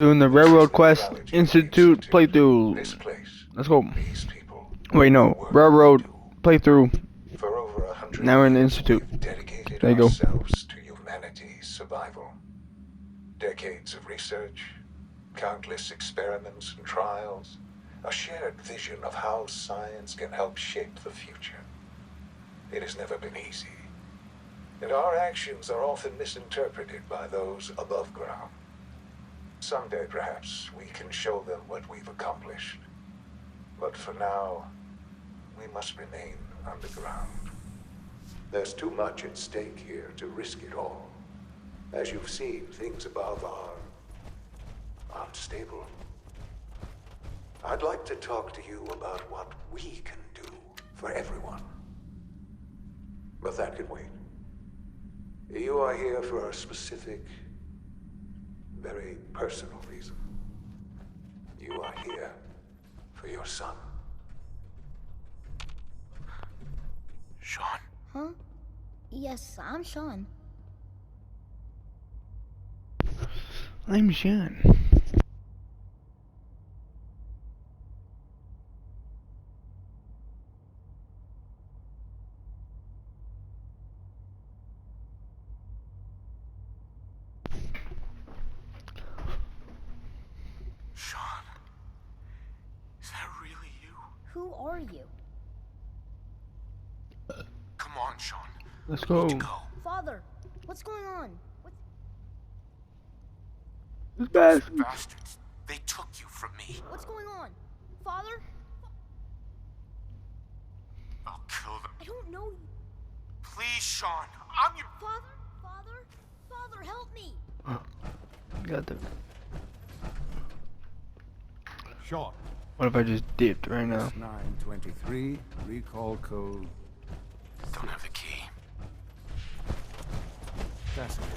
Doing the Railroad Quest Institute playthrough. Let's go. Wait, no. Railroad playthrough. For over 100 Now we're in the years, Institute. we've dedicated There you go. ourselves to humanity's survival. Decades of research, countless experiments and trials, a shared vision of how science can help shape the future. It has never been easy, and our actions are often misinterpreted by those above ground. Someday, perhaps, we can show them what we've accomplished. But for now, we must remain underground. There's too much at stake here to risk it all. As you've seen, things above are unstable. I'd like to talk to you about what we can do for everyone. But that can wait. You are here for a specific, very personal reason. You are here for your son. Sean? Huh? Yes, I'm Sean. I'm Sean. Sean? Is that really you? Who are you? Come on, Sean. Let's We need go. to go. Father, what's going on? This bastard. Bastards. They took you from me. What's going on? Father? I'll kill them. I don't know you. Please, Sean. I'm your... Father? Father? Father, help me! Got the. Sean. What if I just dipped right now? 923, recall code. Don't have the key. Fascinating.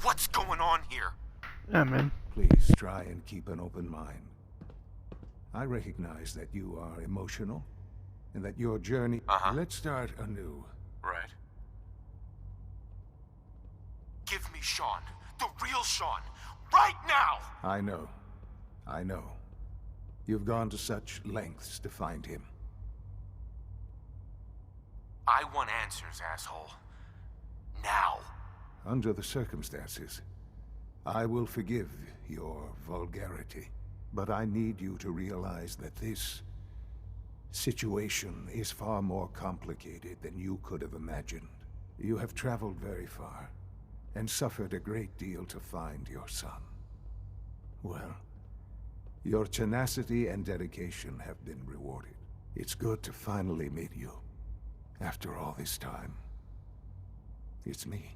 What's going on here? Yeah, man. Please try and keep an open mind. I recognize that you are emotional, and that your journey... Uh-huh. Let's start anew. Right. Give me Sean. The real Sean. Right now! I know. I know. You've gone to such lengths to find him. I want answers, asshole. Now. Under the circumstances, I will forgive your vulgarity. But I need you to realize that this situation is far more complicated than you could have imagined. You have traveled very far, and suffered a great deal to find your son. Well, your tenacity and dedication have been rewarded. It's good to finally meet you, after all this time. It's me.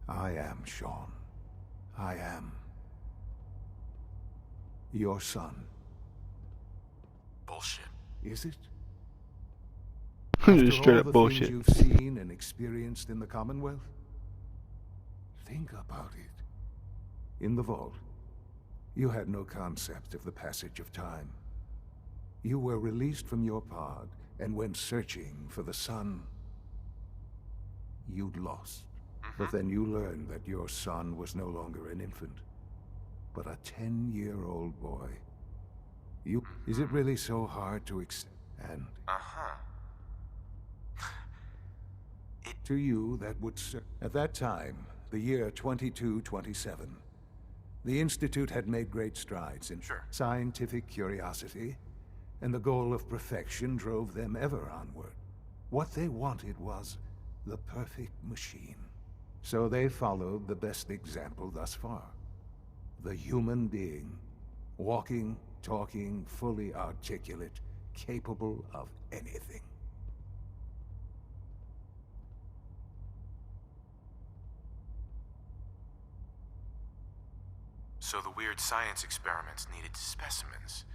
I am Sean. I am your son. Bullshit. Is it? Just straight After all up the bullshit. things you've seen and experienced in the Commonwealth? Think about it. In the vault, you had no concept of the passage of time. You were released from your pod and went searching for the sun you'd lost. But then you learned that your son was no longer an infant, but a 10-year-old boy. Is it really so hard to accept? And Uh-huh. to you, that would at that time, the year 2227, the Institute had made great strides in Sure. scientific curiosity, and the goal of perfection drove them ever onward. What they wanted was the perfect machine. So they followed the best example thus far. The human being, walking, talking, fully articulate, capable of anything. So the weird science experiments needed specimens.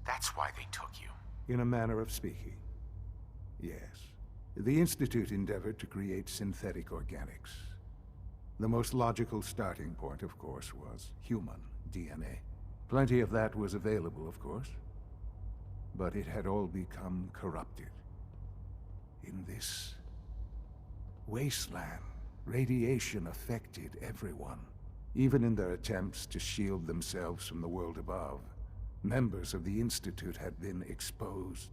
That's why they took you. In a manner of speaking. Yes. The Institute endeavored to create synthetic organics. The most logical starting point, of course, was human DNA. Plenty of that was available, of course. but it had all become corrupted. In this wasteland, radiation affected everyone. Even in their attempts to shield themselves from the world above, members of the Institute had been exposed.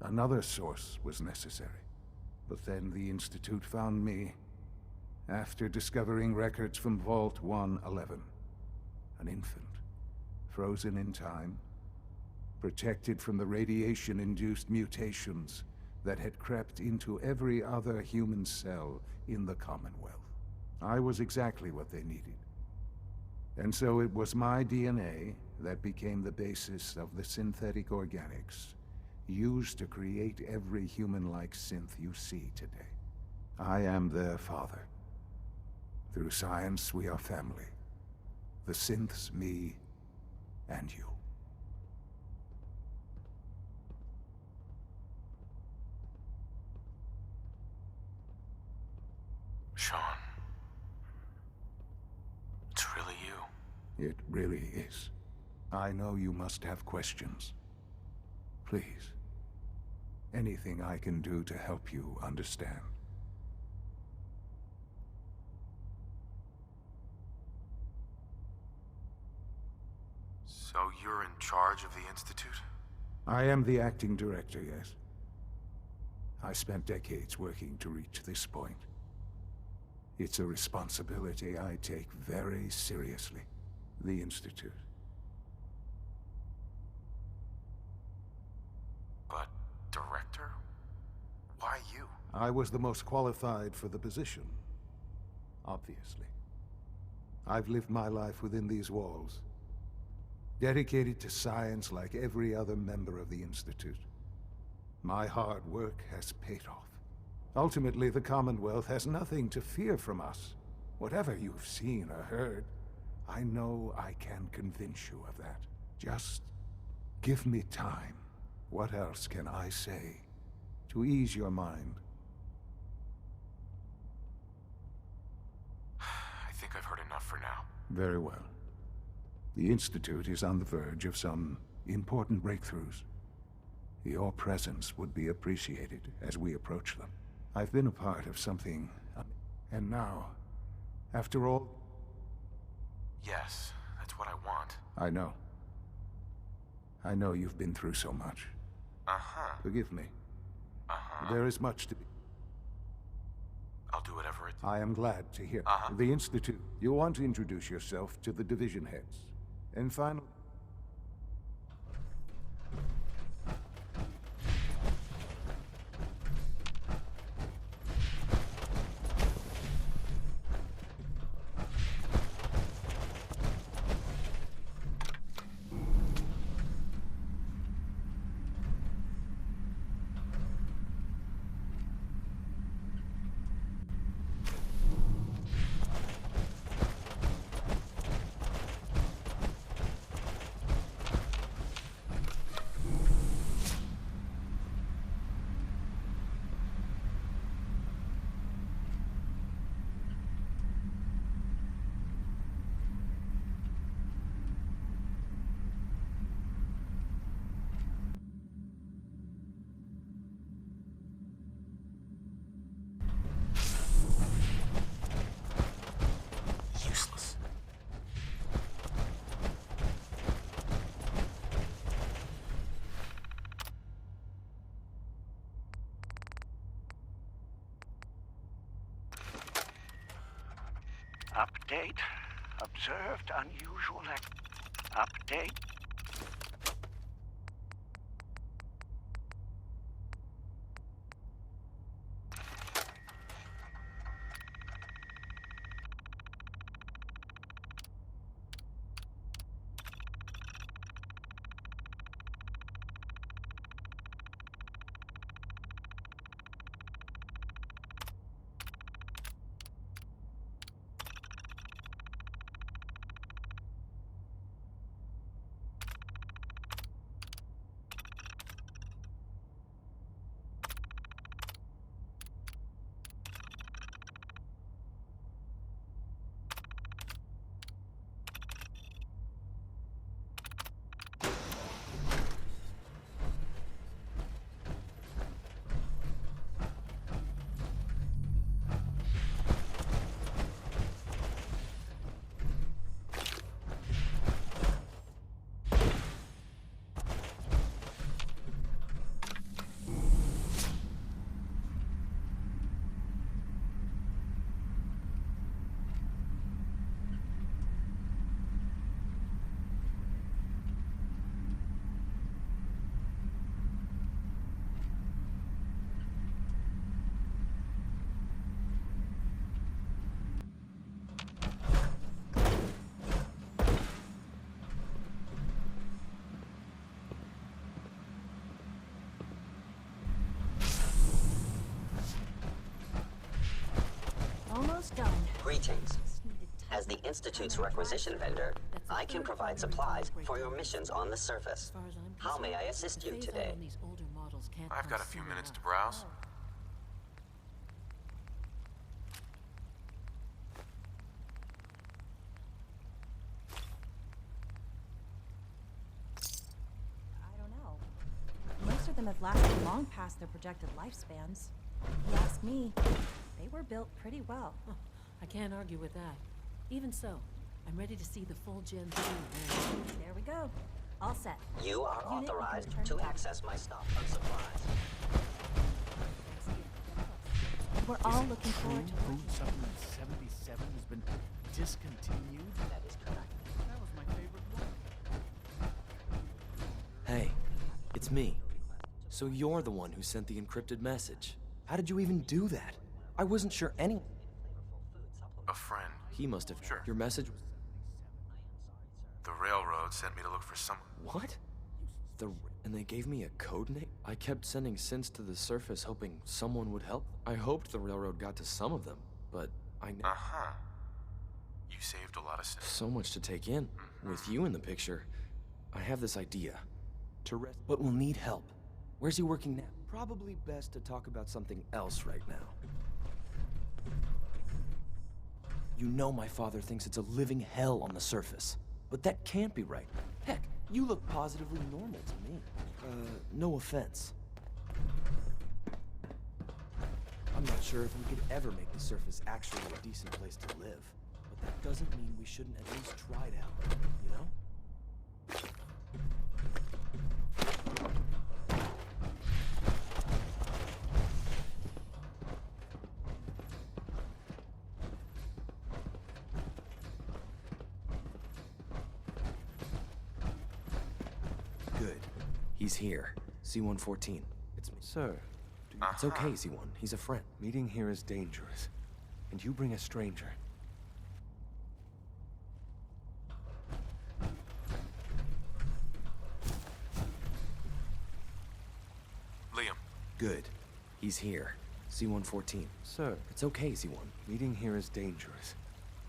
Another source was necessary. But then the Institute found me after discovering records from Vault 111. An infant, frozen in time, protected from the radiation-induced mutations that had crept into every other human cell in the Commonwealth. I was exactly what they needed. And so it was my DNA that became the basis of the synthetic organics used to create every human-like synth you see today. I am their father. Through science, we are family. The synths, me, and you. Sean. It's really you. It really is. I know you must have questions. Please. Anything I can do to help you understand. So you're in charge of the Institute? I am the acting director, yes. I spent decades working to reach this point. It's a responsibility I take very seriously. The Institute. But director? Why you? I was the most qualified for the position. Obviously. I've lived my life within these walls. Dedicated to science like every other member of the Institute. My hard work has paid off. Ultimately, the Commonwealth has nothing to fear from us. Whatever you've seen or heard, I know I can convince you of that. Just give me time. What else can I say to ease your mind? I think I've heard enough for now. Very well. The Institute is on the verge of some important breakthroughs. Your presence would be appreciated as we approach them. I've been a part of something, and now, after all... Yes, that's what I want. I know. I know you've been through so much. Uh-huh. Forgive me. Uh-huh. There is much to be... I'll do whatever it... I am glad to hear. Uh-huh. The Institute, you want to introduce yourself to the division heads. And finally... Useless. Update. Observed unusual update. almost done. Greetings. As the Institute's requisition vendor, I can provide supplies for your missions on the surface. How may I assist you today? I've got a few minutes to browse. I don't know. Most of them have lasted long past their projected lifespans. If you ask me, they were built pretty well. I can't argue with that. Even so, I'm ready to see the full Gen 3. There we go. All set. You are Unit authorized return to to access my stock of supplies. We're all looking forward to Food Supplement 77 has been discontinued? That is correct. That was my favorite one. Hey, it's me. So you're the one who sent the encrypted message. How did you even do that? I wasn't sure any... A friend. He must have... Sure. Your message... The railroad sent me to look for someone. What? And they gave me a code name? I kept sending synths to the surface hoping someone would help. I hoped the railroad got to some of them, but I... Uh-huh. You saved a lot of synths. So much to take in. With you in the picture, I have this idea. But we'll need help. Where's he working now? Probably best to talk about something else right now. You know my father thinks it's a living hell on the surface. But that can't be right. Heck, you look positively normal to me. No offense. I'm not sure if we could ever make the surface actually a decent place to live. But that doesn't mean we shouldn't at least try to help, you know? Good. He's here. C-114. It's me. Sir, It's okay, C-1. He's a friend. meeting here is dangerous. And you bring a stranger. Liam. Good. He's here. C-114. Sir, It's okay, C-1. meeting here is dangerous.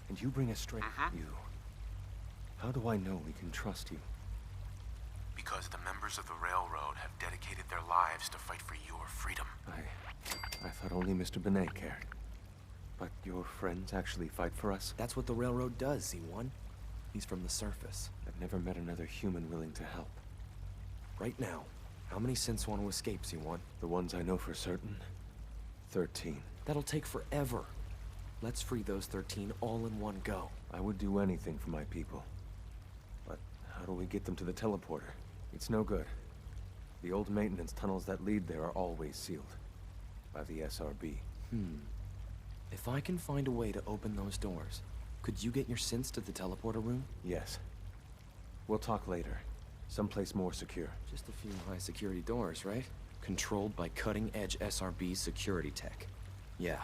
And you bring a stranger. You. How do I know we can trust you? Because the members of the railroad have dedicated their lives to fight for your freedom. I thought only Mr. Benet cared. But your friends actually fight for us? That's what the railroad does, C-1. He's from the surface. I've never met another human willing to help. Right now, how many synths want to escape, C-1? The ones I know for certain, 13. That'll take forever. Let's free those 13 all in one go. I would do anything for my people. But how do we get them to the teleporter? It's no good. The old maintenance tunnels that lead there are always sealed. By the SRB. If I can find a way to open those doors, could you get your synths to the teleporter room? Yes. We'll talk later. Someplace more secure. Just a few high security doors, right? Controlled by cutting-edge SRB security tech. Yeah.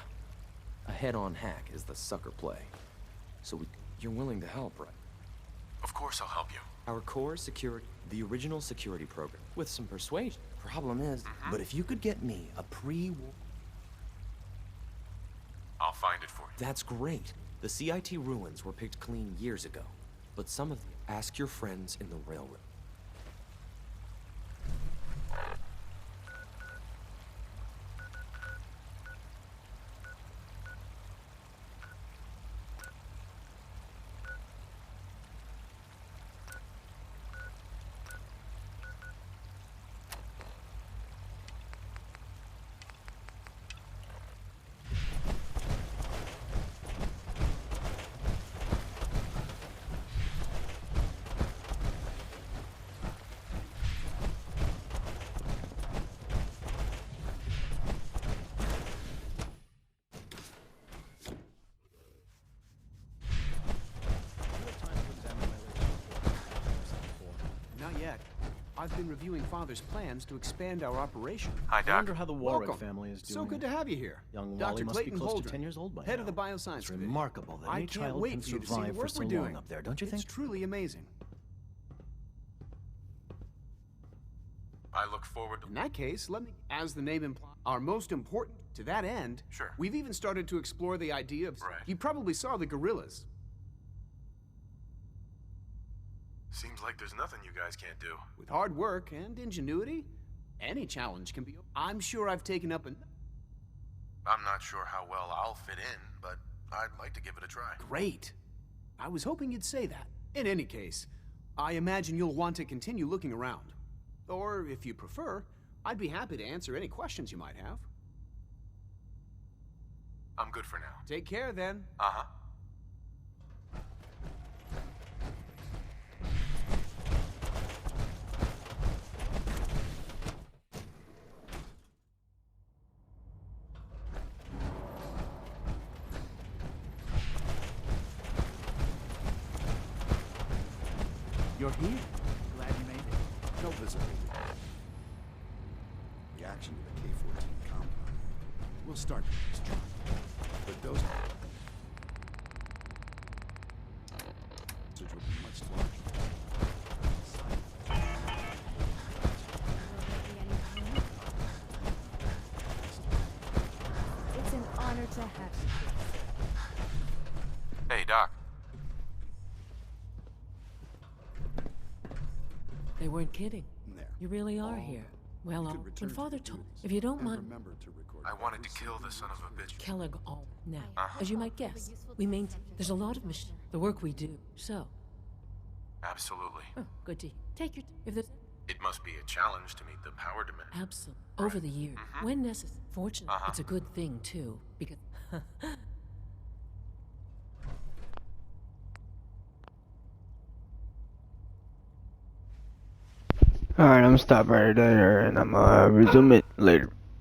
A head-on hack is the sucker play. So you're willing to help, right? Of course I'll help you. Our core security, the original security program, with some persuasion. Problem is, but if you could get me a I'll find it for you. That's great. The CIT ruins were picked clean years ago. But some of them, ask your friends in the railroad. Not yet. I've been reviewing Father's plans to expand our operation. Hi, Doc. I wonder how the Warwick Welcome. family is doing. So good to have you here. Young Wally Dr. must Clayton be close Holdren, to 10 years old by head now. of the Bioscience It's Division. remarkable that I any can't child wait can for you to see the survive for work so we're long doing up there, don't you think? It's truly amazing. I look forward to... In that case, let me, as the name implies, our most important. To that end, Sure. We've even started to explore the idea of... Right. You probably saw the gorillas. Seems like there's nothing you guys can't do. With hard work and ingenuity, any challenge can be... I'm sure I've taken up an... I'm not sure how well I'll fit in, but I'd like to give it a try. Great. I was hoping you'd say that. In any case, I imagine you'll want to continue looking around. Or, if you prefer, I'd be happy to answer any questions you might have. I'm good for now. Take care, then. Uh-huh. You're here? Glad you made it. No visitor. Reaction to the K-14 compound. We'll start with this try. But those... will be much larger. It's an honor to have you. Hey, Doc. They weren't kidding. There. You really are here. Well, You could when return to Father your told, duties if you don't and mind, remember to record I wanted to every kill the single son of a bitch. Kellogg all now. Uh-huh. As you might guess, we maintain. There's a lot of the work we do. So, Absolutely. good to take your. If there's It must be a challenge to meet the power demand. absolute over the years, when necessary. Fortunately, Uh-huh. it's a good thing too because. Alright, I'm gonna stop right there and I'm gonna resume it later.